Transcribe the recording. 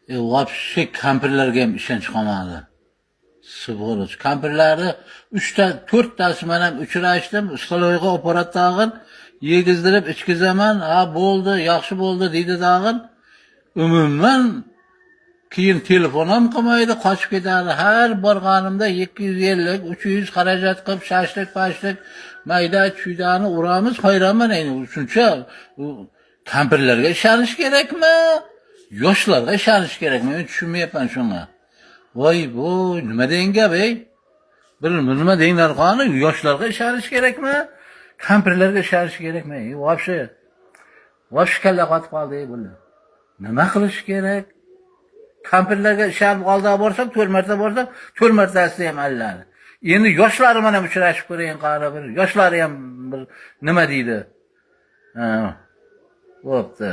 Вообще kampirlarga ham ishonch qolmadi. Svoroch. Kampirlarni 3 ta, 4 tasi men ham uchrashdim. Ustaloyga operat tag'in yegizdirib ichkizaman. Ha bo'ldi, yaxshi bo'ldi deydi tag'in. Umuman keyin telefon ham qilmaydi, qochib ketadi. Har borganimda 250, 300 xarajat qilib shashlik, mayda chuydani uramiz, hayronman endi. Shuncha kampirlarga ishonish kerakmi? Yoshlarga ishonish kerakmi? Men tushunmayapman shuni. Voy bu nima degan gap ey? Bir nima denglar qani? Yoshlarga ishonish kerakmi? Kampirlarga ishonish kerakmi? Vosh kalla qotib qoldi bular. Nima qilish kerak? Kampirlarga ishonib oldiga borsam, 4 marta borsam, 4 martasi ham allani. Endi yoshlari mana uchrashib ko'rayin qara bir. Yoshlari ham bir nima deydi? Ha. Bo'pti.